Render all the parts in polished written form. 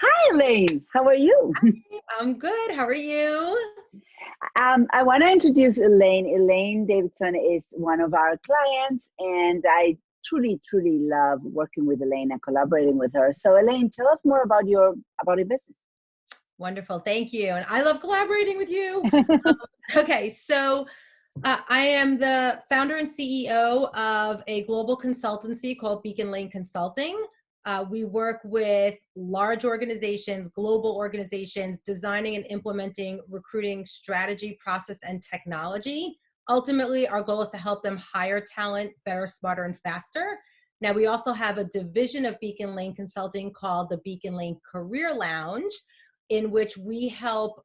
Hi, Elaine. How are you? I'm good. How are you? I want to introduce Elaine. Elaine Davidson is one of our clients, and I truly, truly love working with Elaine and collaborating with her. So, Elaine, tell us more about your business. Wonderful. Thank you. And I love collaborating with you. Okay. I am the founder and CEO of a global consultancy called Beacon Lane Consulting. We work with large organizations, global organizations, designing and implementing recruiting strategy, process, and technology. Ultimately, our goal is to help them hire talent better, smarter, and faster. Now, we also have a division of Beacon Lane Consulting called the Beacon Lane Career Lounge, in which we help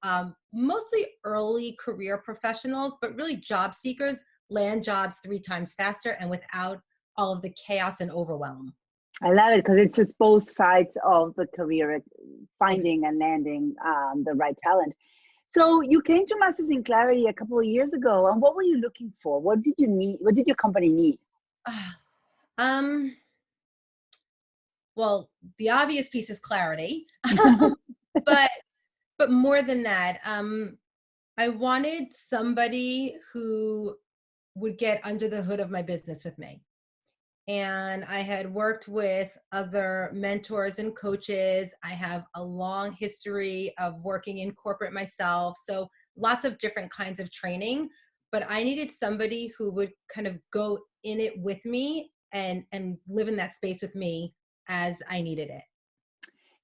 mostly early career professionals, but really job seekers land jobs 3 times faster and without all of the chaos and overwhelm. I love it because it's just both sides of the career, finding and landing the right talent. So you came to Masters in Clarity a couple of years ago, and what were you looking for? What did you need? What did your company need? Um, well, the obvious piece is clarity, but more than that, I wanted somebody who would get under the hood of my business with me. And I had worked with other mentors and coaches. I have a long history of working in corporate myself. So lots of different kinds of training, but I needed somebody who would kind of go in it with me and live in that space with me as I needed it.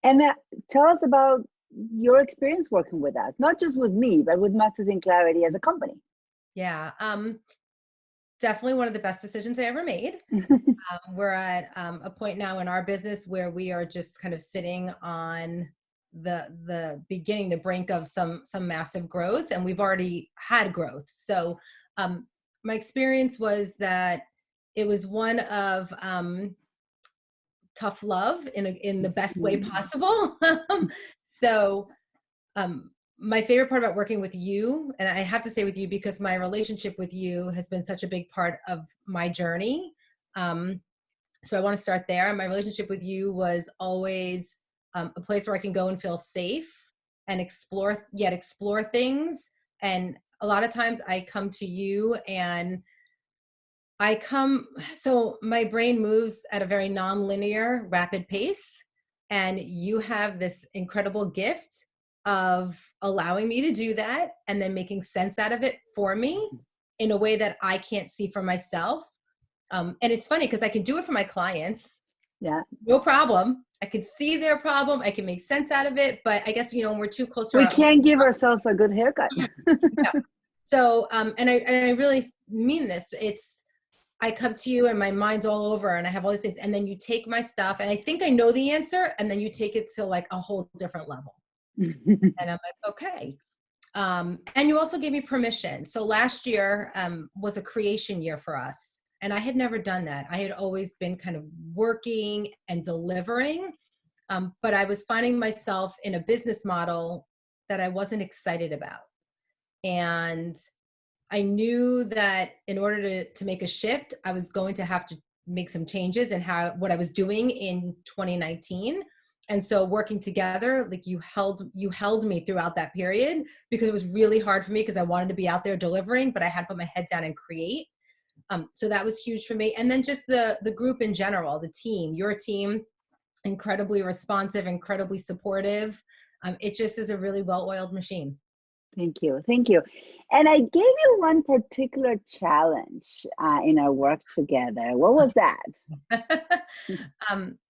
And tell us about your experience working with us, not just with me, but with Masters in Clarity as a company. Yeah. Definitely one of the best decisions I ever made. We're at a point now in our business where we are just kind of sitting on the brink of some massive growth, and we've already had growth. So my experience was that it was one of tough love in the best way possible. So my favorite part about working with you, and I have to say with you because my relationship with you has been such a big part of my journey. So I want to start there. My relationship with you was always a place where I can go and feel safe and explore things. And a lot of times I come to you and so my brain moves at a very non-linear, rapid pace. And you have this incredible gift of allowing me to do that and then making sense out of it for me in a way that I can't see for myself. And it's funny because I can do it for my clients. Yeah. No problem. I can see their problem. I can make sense out of it. But I guess, when we're too close to We our own. can't give ourselves a good haircut. Yeah. So, and I really mean this. I come to you and my mind's all over and I have all these things. And then you take my stuff and I think I know the answer. And then you take it to like a whole different level. And I'm like, okay. And you also gave me permission. So last year was a creation year for us. And I had never done that. I had always been kind of working and delivering. But I was finding myself in a business model that I wasn't excited about. And I knew that in order to make a shift, I was going to have to make some changes in what I was doing in 2019. And so working together, like you held me throughout that period because it was really hard for me because I wanted to be out there delivering, but I had to put my head down and create. So that was huge for me. And then just the group in general, the team, your team, incredibly responsive, incredibly supportive. It just is a really well-oiled machine. Thank you. Thank you. And I gave you one particular challenge in our work together. What was that?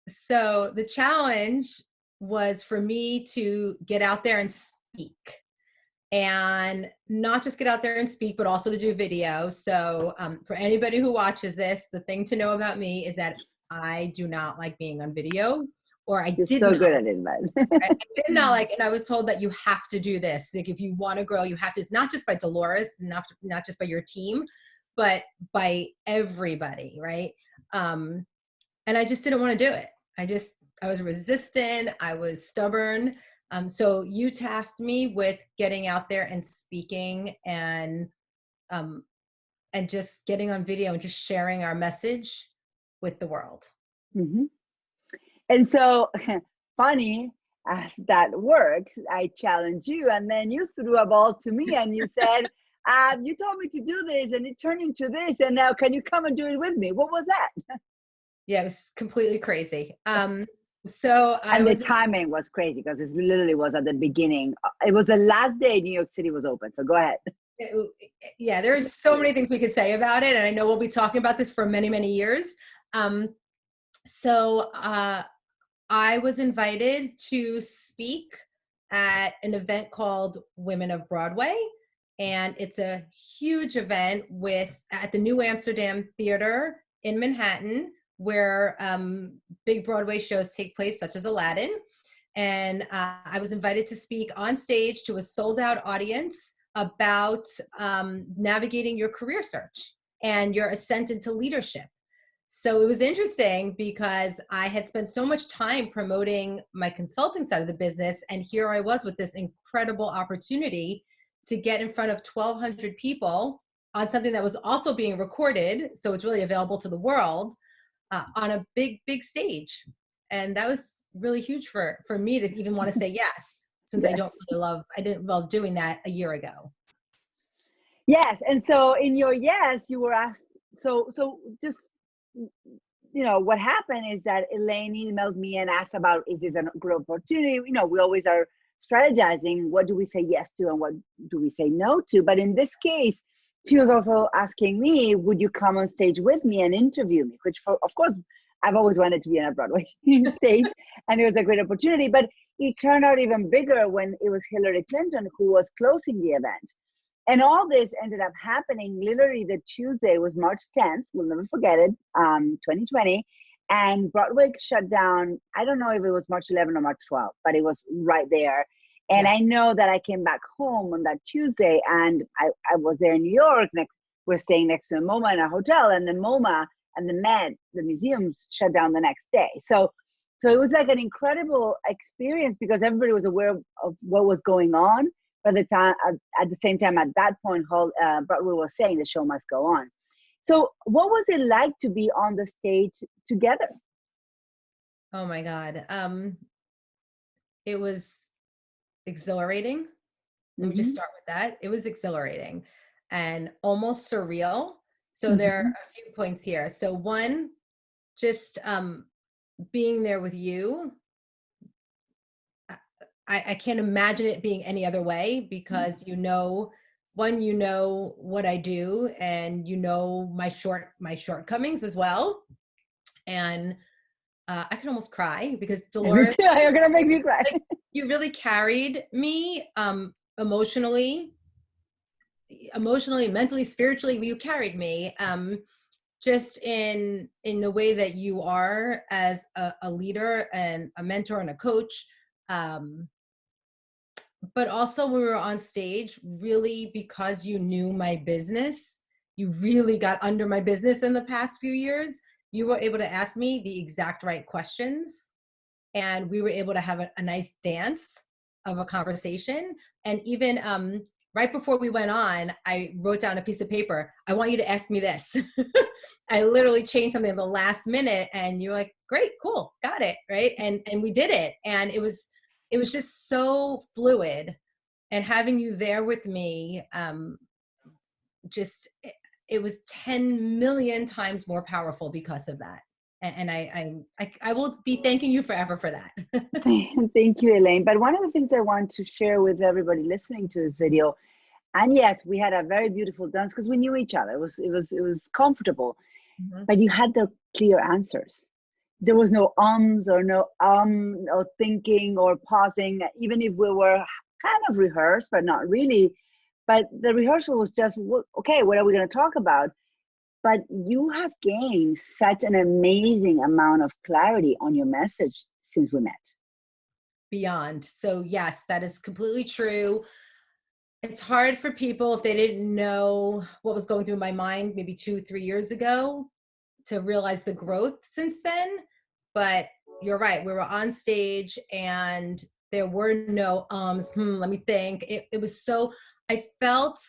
So the challenge was for me to get out there and speak, and not just get out there and speak, but also to do video. So for anybody who watches this, the thing to know about me is that I do not like being on video, or I You're did so not. good at it, man. I did not like, and I was told that you have to do this. Like if you want to grow, you have to, not just by Dolores, not just by your team, but by everybody, right? And I just didn't want to do it. I was resistant. I was stubborn. So you tasked me with getting out there and speaking and just getting on video and just sharing our message with the world. Mm-hmm. And so funny, that works, I challenge you. And then you threw a ball to me and you said, you told me to do this and it turned into this. And now can you come and do it with me? What was that? Yeah, it was completely crazy. So and the timing was crazy because it literally was at the beginning. It was the last day New York City was open. So go ahead. Yeah, there's so many things we could say about it. And I know we'll be talking about this for many, many years. So I was invited to speak at an event called Women of Broadway. And it's a huge event at the New Amsterdam Theater in Manhattan, where big Broadway shows take place, such as Aladdin. And I was invited to speak on stage to a sold-out audience about navigating your career search and your ascent into leadership. So it was interesting because I had spent so much time promoting my consulting side of the business, and here I was with this incredible opportunity to get in front of 1,200 people on something that was also being recorded, so it's really available to the world, on a big, big stage. And that was really huge for me to even want to say yes, since yes. I didn't love doing that a year ago. Yes, and so in your yes, you were asked, so just, what happened is that Elaine emailed me and asked about, is this a good opportunity? We always are strategizing, what do we say yes to and what do we say no to? But in this case, she was also asking me, would you come on stage with me and interview me? Which, of course, I've always wanted to be on a Broadway stage, and it was a great opportunity. But it turned out even bigger when it was Hillary Clinton who was closing the event. And all this ended up happening literally the Tuesday was March 10th. We'll never forget it, 2020. And Broadway shut down. I don't know if it was March 11th or March 12th, but it was right there. And yeah. I know that I came back home on that Tuesday, and I was there in New York. We're staying next to the MoMA in a hotel, and the MoMA and the Met, the museums, shut down the next day. So it was like an incredible experience because everybody was aware of what was going on. By the time, at the same time, at that point, Broadway was saying the show must go on. So what was it like to be on the stage together? Oh my God. It was exhilarating. Let me just start with that. It was exhilarating and almost surreal. So there are a few points here. So one, just being there with you, I can't imagine it being any other way because what I do and my shortcomings as well. And I could almost cry because Dolores, you're gonna make me cry. You really carried me emotionally, mentally, spiritually. You carried me just in the way that you are as a leader and a mentor and a coach. But also when we were on stage, really, because you knew my business, you really got under my business in the past few years, you were able to ask me the exact right questions. And we were able to have a nice dance of a conversation. And even right before we went on, I wrote down a piece of paper. I want you to ask me this. I literally changed something at the last minute and you're like, great, cool, got it, right? And we did it. And it was just so fluid, and having you there with me, it was 10 million times more powerful because of that. And I will be thanking you forever for that. Thank you, Elaine. But one of the things I want to share with everybody listening to this video, and yes, we had a very beautiful dance because we knew each other. It was comfortable, but you had the clear answers. There was no ums or no or thinking or pausing, even if we were kind of rehearsed, but not really. But the rehearsal was just, okay, what are we going to talk about? But you have gained such an amazing amount of clarity on your message since we met. Beyond. So yes, that is completely true. It's hard for people if they didn't know what was going through my mind maybe 2-3 years ago to realize the growth since then. But you're right. We were on stage and there were no let me think. It was so, I felt,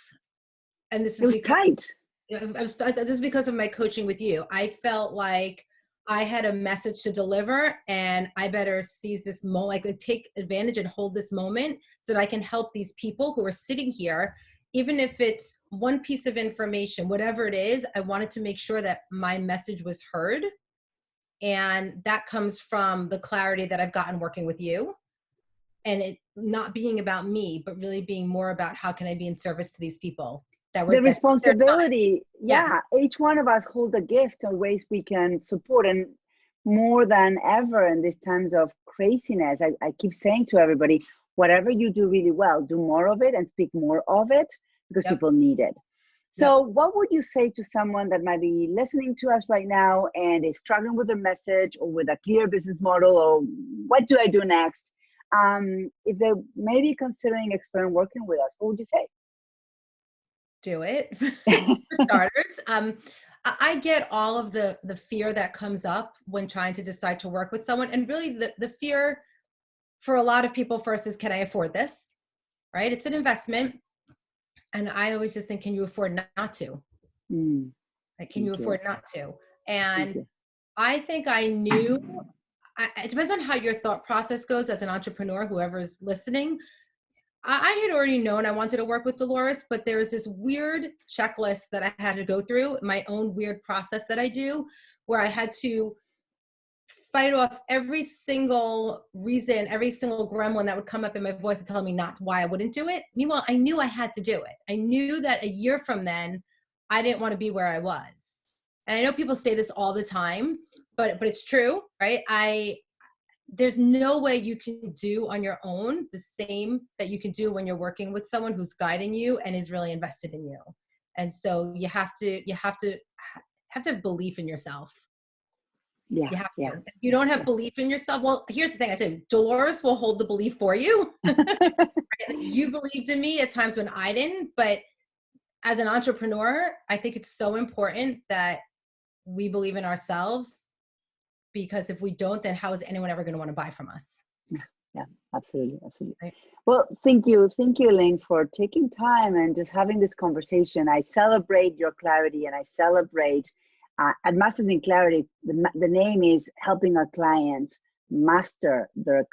and this is tight. this is because of my coaching with you. I felt like I had a message to deliver, and I better seize this moment, like take advantage and hold this moment so that I can help these people who are sitting here. Even if it's one piece of information, whatever it is, I wanted to make sure that my message was heard. And that comes from the clarity that I've gotten working with you, and it not being about me, but really being more about how can I be in service to these people that were The responsibility, Yes. yeah, each one of us hold a gift and ways we can support. And more than ever in these times of craziness, I keep saying to everybody, whatever you do really well, do more of it and speak more of it, because Yep. people need it. Yep. So what would you say to someone that might be listening to us right now and is struggling with their message or with a clear business model, or what do I do next? If they're maybe considering exploring working with us, what would you say? Do it for starters. I get all of the fear that comes up when trying to decide to work with someone, and really the fear for a lot of people first is, can I afford this? Right? It's an investment, and I always just think, can you afford not to? Like, can you afford not to? And I think I knew. It depends on how your thought process goes as an entrepreneur. Whoever's listening, I had already known I wanted to work with Dolores, but there was this weird checklist that I had to go through, my own weird process that I do, where I had to fight off every single reason, every single gremlin that would come up in my voice and tell me not why I wouldn't do it. Meanwhile, I knew I had to do it. I knew that a year from then, I didn't want to be where I was. And I know people say this all the time, but it's true, right? There's no way you can do on your own the same that you can do when you're working with someone who's guiding you and is really invested in you. And so you have to have belief in yourself. Yeah, You have yeah. to. If you don't have belief in yourself, well, here's the thing I tell you, Dolores will hold the belief for you. You believed in me at times when I didn't, but as an entrepreneur, I think it's so important that we believe in ourselves, because if we don't, then how is anyone ever going to want to buy from us? Yeah, absolutely, absolutely. Right. Well, thank you, Elaine, for taking time and just having this conversation. I celebrate your clarity, and I celebrate at Masters in Clarity. The name is helping our clients master their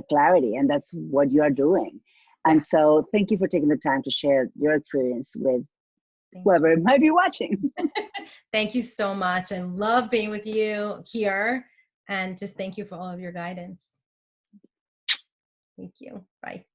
clarity, and that's what you are doing. And so, thank you for taking the time to share your experience with whoever might be watching. Thank you so much. I love being with you here, and just thank you for all of your guidance. Thank you. Bye.